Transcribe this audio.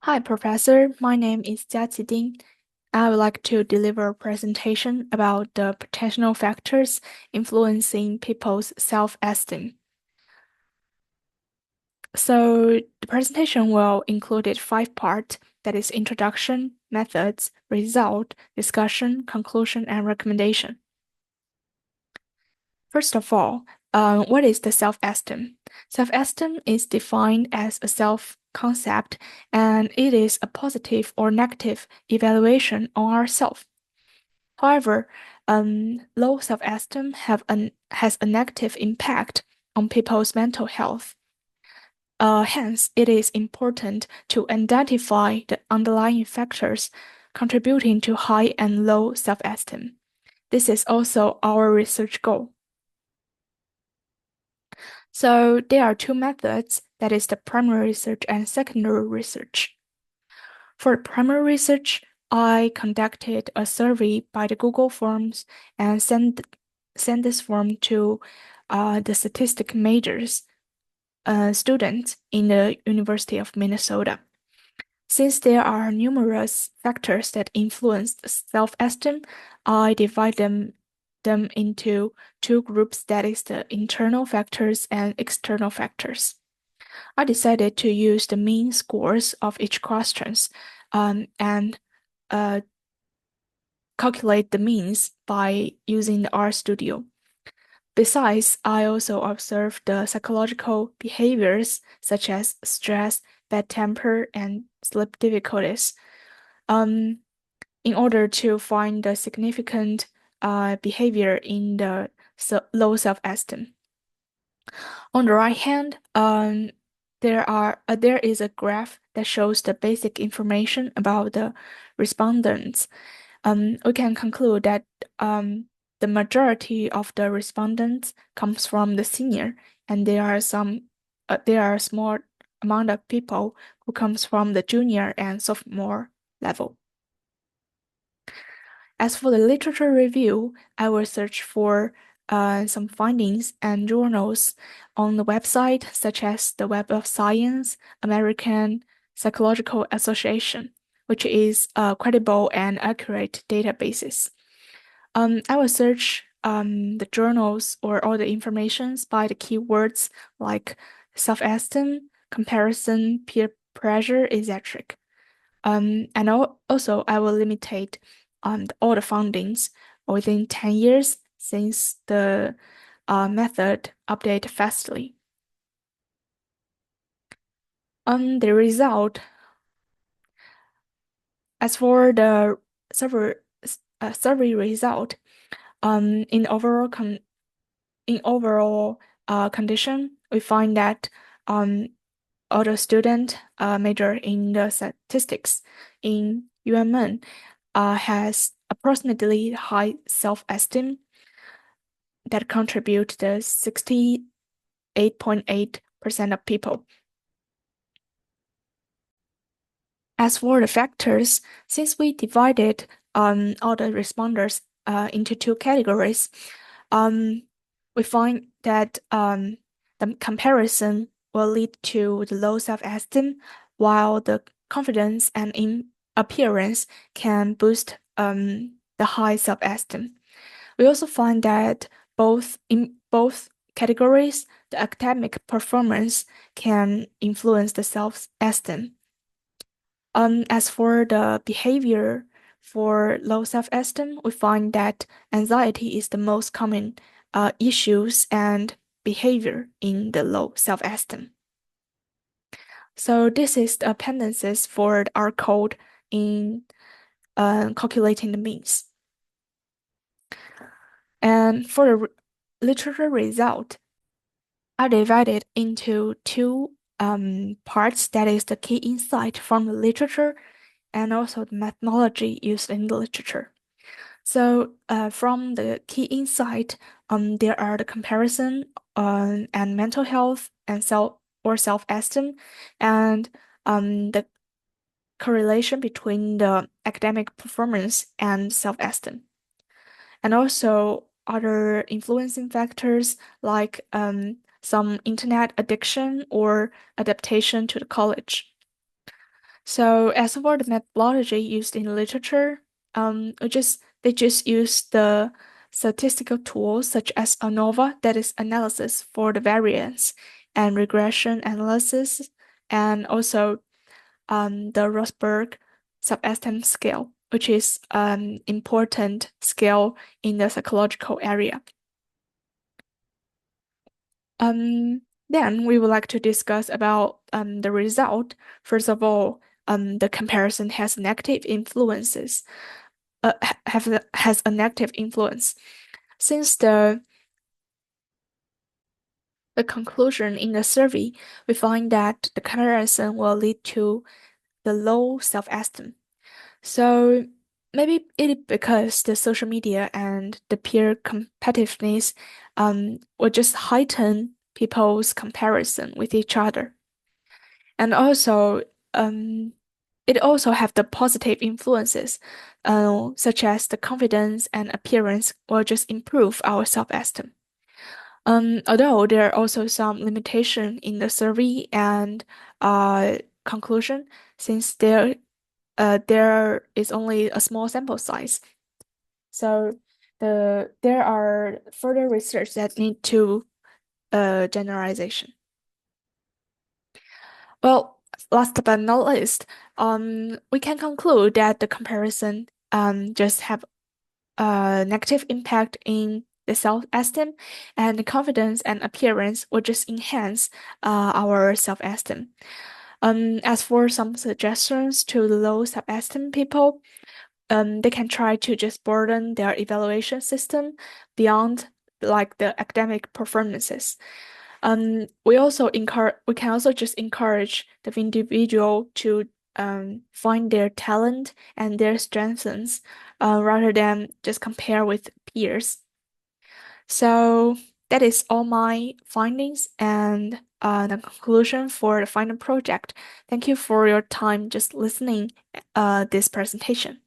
Hi, Professor. My name is Jiaqi Ding. I would like to deliver a presentation about the potential factors influencing people's self-esteem. So the presentation will include 5 parts, that is introduction, methods, result, discussion, conclusion, and recommendation. First of all, what is the self-esteem? Self-esteem is defined as a self-concept, and it is a positive or negative evaluation on ourselves. However, low self-esteem has a negative impact on people's mental health. Hence, it is important to identify the underlying factors contributing to high and low self-esteem. This is also our research goal. So there are 2 methods, that is the primary research and secondary research. For primary research, I conducted a survey by the Google Forms and sent this form to the statistic majors students in the University of Minnesota. Since there are numerous factors that influence self-esteem, I divide them into 2 groups, that is the internal factors and external factors. I decided to use the mean scores of each questions and uh, calculate the means by using the RStudio. Besides, I also observed the psychological behaviors such as stress, bad temper, and sleep difficulties um, in order to find the significant behavior in the low self-esteem. On the right hand, there is a graph that shows the basic information about the respondents. We can conclude that the majority of the respondents comes from the senior, and there are a small amount of people who comes from the junior and sophomore level. As for the literature review, I will search for some findings and journals on the website, such as the Web of Science, American Psychological Association, which is credible and accurate databases. I will search the journals or all the informations by the keywords like self-esteem, comparison, peer pressure, etc. And also I will limitate all the findings within 10 years since the method update fastly. The result, as for the survey, survey result, in overall condition, we find that all the student major in the statistics in UMN has approximately high self-esteem that contribute to 68.8% of people. As for the factors, since we divided all the responders into 2 categories, we find that the comparison will lead to the low self-esteem, while the confidence and in appearance can boost the high self-esteem. We also find that in both categories, the academic performance can influence the self-esteem. As for the behavior for low self-esteem, we find that anxiety is the most common issues and behavior in the low self-esteem. So this is the appendices for our code in calculating the means. And for the literature result, I divided into 2 parts, that is the key insight from the literature and also the methodology used in the literature. So from the key insight, there are the comparison and mental health and self-esteem, and the correlation between the academic performance and self-esteem, and also other influencing factors like some internet addiction or adaptation to the college. So as for the methodology used in literature, they just use the statistical tools such as ANOVA, that is analysis for the variance, and regression analysis, and also the Rosberg subestimate scale, which is an important scale in the psychological area. Um, then we would like to discuss about the result. First of all, the comparison has negative influences. Has a negative influence since the conclusion in the survey, we find that the comparison will lead to the low self-esteem. So maybe it is because the social media and the peer competitiveness will just heighten people's comparison with each other. And also it also have the positive influences, such as the confidence and appearance will just improve our self-esteem. Although there are also some limitation in the survey and conclusion, since there is only a small sample size. So there are further research that need to generalization. Well, last but not least, we can conclude that the comparison just have a negative impact in the self-esteem, and the confidence and appearance will just enhance our self-esteem. As for some suggestions to the low self-esteem people, they can try to just broaden their evaluation system beyond like the academic performances. We can also just encourage the individual to find their talent and their strengths rather than just compare with peers. So that is all my findings and the conclusion for the final project. Thank you for your time just listening this presentation.